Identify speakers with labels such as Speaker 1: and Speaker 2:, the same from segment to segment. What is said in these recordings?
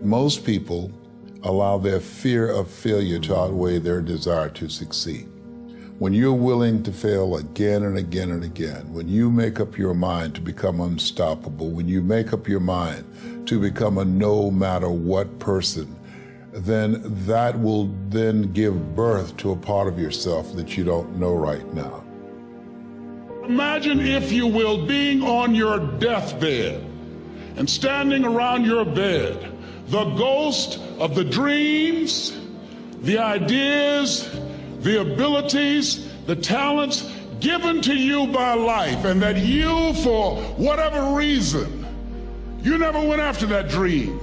Speaker 1: Most people allow their fear of failure to outweigh their desire to succeed. When you're willing to fail again and again and again, when you make up your mind to become unstoppable, when you make up your mind to become a no matter what person, then that will then give birth to a part of yourself that you don't know right now.
Speaker 2: Imagine, if you will, being on your deathbed and standing around your bed, the ghost of the dreams, the ideas, the abilities, the talents given to you by life, and that you, for whatever reason, you never went after that dream.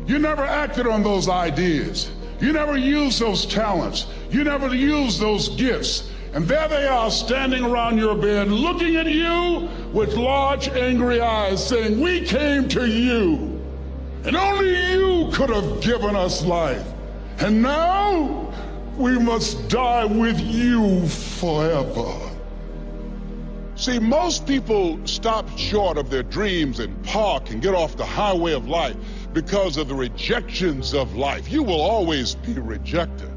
Speaker 2: You never acted on those ideas. You never used those talents. You never used those gifts. And there they are standing around your bed, looking at you with large, angry eyes, saying, "We came to you, and only you could have given us life. And now we must die with you forever." See, most people stop short of their dreams and park and get off the highway of life because of the rejections of life. You will always be rejected.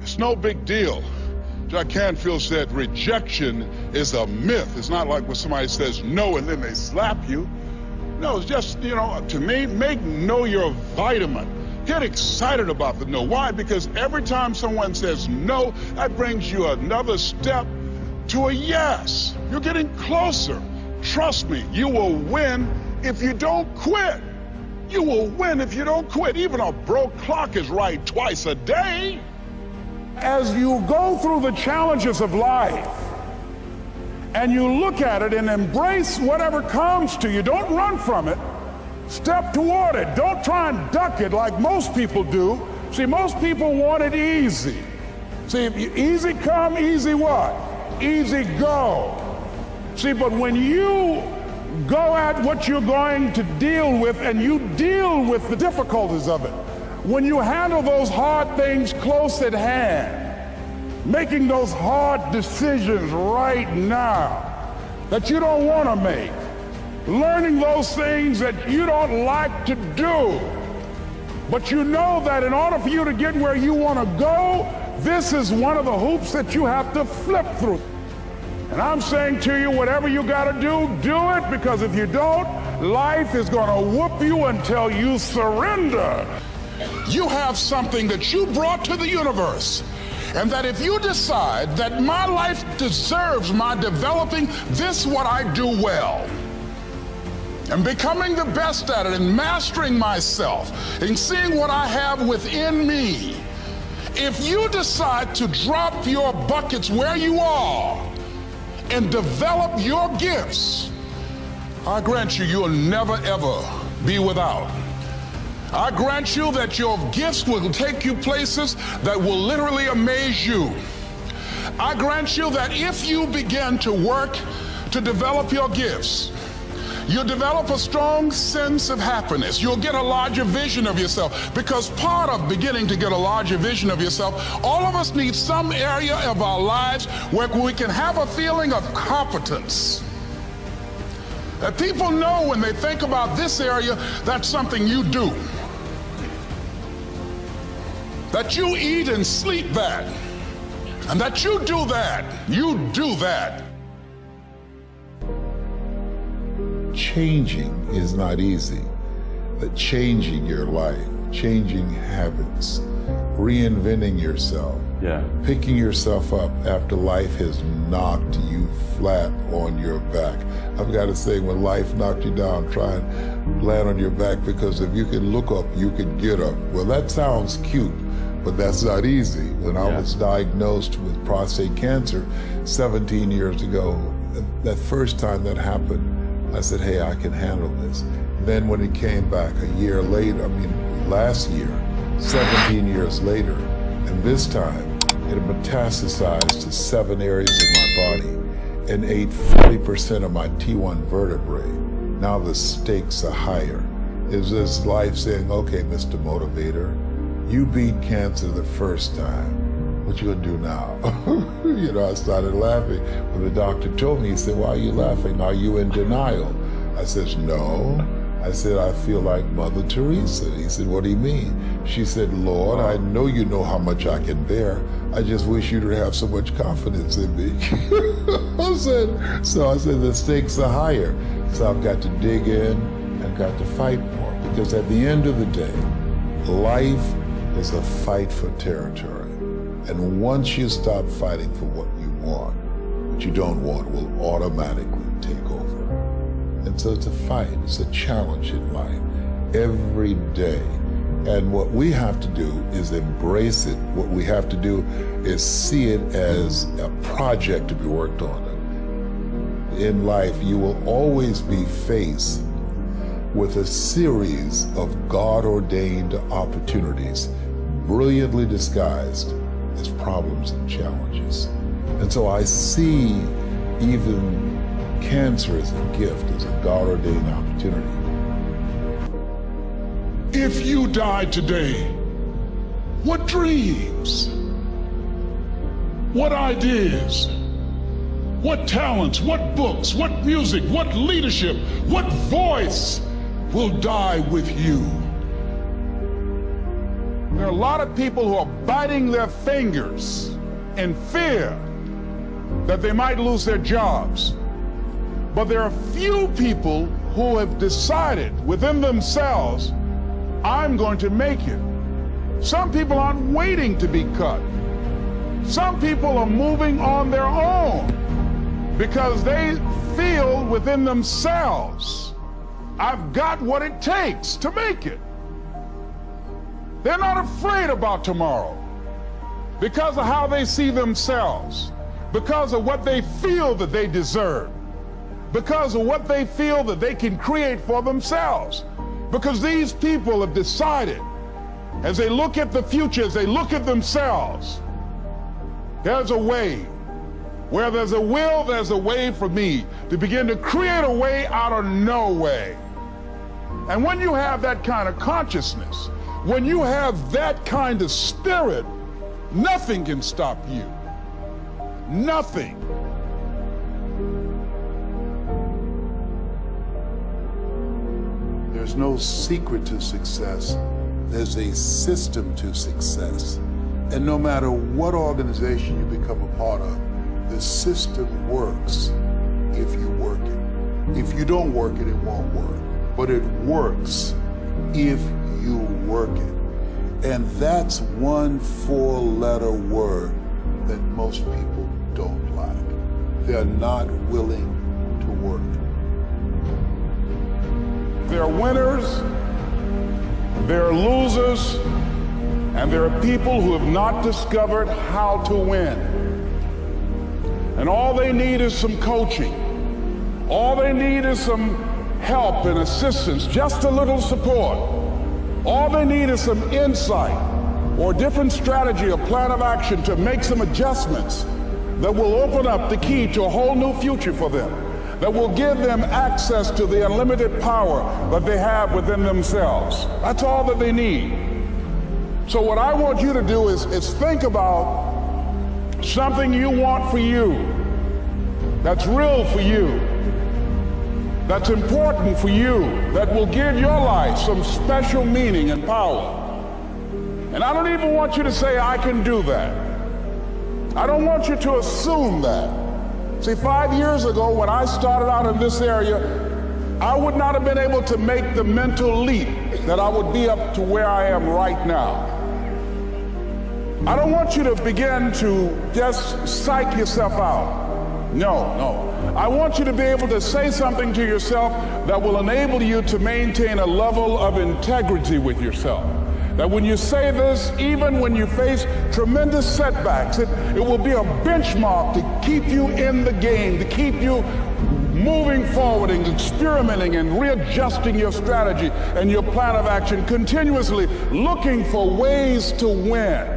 Speaker 2: It's no big deal. Jack Canfield said rejection is a myth. It's not like when somebody says no and then they slap you. No, it's just, to me, make no your vitamin. Get excited about the no. Why? Because every time someone says no, that brings you another step to a yes. You're getting closer. Trust me, you will win if you don't quit. You will win if you don't quit. Even a broke clock is right twice a day. As you go through the challenges of life and you look at it and embrace whatever comes to you, don't run from it. Step toward it. Don't try and duck it like most people do. See, most people want it easy. See, easy come, easy what? Easy go. See, but when you go at what you're going to deal with and you deal with the difficulties of it, when you handle those hard things close at hand, making those hard decisions right now that you don't want to make, learning those things that you don't like to do, but you know that in order for you to get where you want to go, this is one of the hoops that you have to flip through. And I'm saying to you, whatever you got to do it, because if you don't, life is going to whoop you until you surrender. You have something that you brought to the universe, and that if you decide that my life deserves my developing this what I do well, and becoming the best at it, and mastering myself, and seeing what I have within me, if you decide to drop your buckets where you are and develop your gifts, I grant you, you'll never ever be without. I grant you that your gifts will take you places that will literally amaze you. I grant you that if you begin to work to develop your gifts, you'll develop a strong sense of happiness. You'll get a larger vision of yourself, because part of beginning to get a larger vision of yourself, all of us need some area of our lives where we can have a feeling of competence. That people know when they think about this area, that's something you do. That you eat and sleep that, and that you do that,
Speaker 1: Changing is not easy, but changing your life, changing habits, reinventing yourself, picking yourself up after life has knocked you flat on your back. I've got to say, when life knocked you down, try and land on your back, because if you can look up, you can get up. Well, that sounds cute, but that's not easy. When I was diagnosed with prostate cancer 17 years ago, that first time that happened, I said, hey, I can handle this. Then when it came back a year later, last year, 17 years later, and this time it metastasized to 7 areas of my body and ate 40% of my T1 vertebrae. Now the stakes are higher. It's just life saying, okay, Mr. Motivator, you beat cancer the first time. What you gonna do now? I started laughing. When the doctor told me, he said, why are you laughing? Are you in denial? I says, no, I said, I feel like Mother Teresa. He said, what do you mean? She said, Lord, I know you know how much I can bear. I just wish you to have so much confidence in me. I said, the stakes are higher. So I've got to dig in, I've got to fight more. Because at the end of the day, life is a fight for territory. And once you stop fighting for what you want, what you don't want will automatically take over. And so it's a fight, it's a challenge in life every day. And what we have to do is embrace it. What we have to do is see it as a project to be worked on. In life, you will always be faced with a series of God-ordained opportunities, brilliantly disguised as problems and challenges. And so I see even cancer as a gift, as a God-ordained opportunity.
Speaker 2: If you died today, what dreams, what ideas, what talents, what books, what music, what leadership, what voice will die with you? There are a lot of people who are biting their fingers in fear that they might lose their jobs. But there are few people who have decided within themselves, I'm going to make it. Some people aren't waiting to be cut. Some people are moving on their own because they feel within themselves, I've got what it takes to make it. They're not afraid about tomorrow because of how they see themselves, because of what they feel that they deserve, because of what they feel that they can create for themselves. Because these people have decided, as they look at the future, as they look at themselves, there's a way. Where there's a will, there's a way for me to begin to create a way out of no way. And when you have that kind of consciousness, when you have that kind of spirit, nothing can stop you. Nothing.
Speaker 1: There's no secret to success. There's a system to success. And no matter what organization you become a part of, the system works if you work it. If you don't work it, it won't work. But it works if you work it. And that's one four-letter word that most people don't like. They're not willing to work.
Speaker 2: There are winners, there are losers, and there are people who have not discovered how to win. And all they need is some coaching. All they need is some help and assistance, just a little support. All they need is some insight or a different strategy, a plan of action to make some adjustments that will open up the key to a whole new future for them, that will give them access to the unlimited power that they have within themselves. That's all that they need. So what I want you to do is think about something you want for you, that's real for you, that's important for you, that will give your life some special meaning and power. And I don't even want you to say, I can do that. I don't want you to assume that. See, 5 years ago, when I started out in this area, I would not have been able to make the mental leap that I would be up to where I am right now. I don't want you to begin to just psych yourself out. No. I want you to be able to say something to yourself that will enable you to maintain a level of integrity with yourself. That when you say this, even when you face tremendous setbacks, it will be a benchmark to keep you in the game, to keep you moving forward and experimenting and readjusting your strategy and your plan of action, continuously looking for ways to win.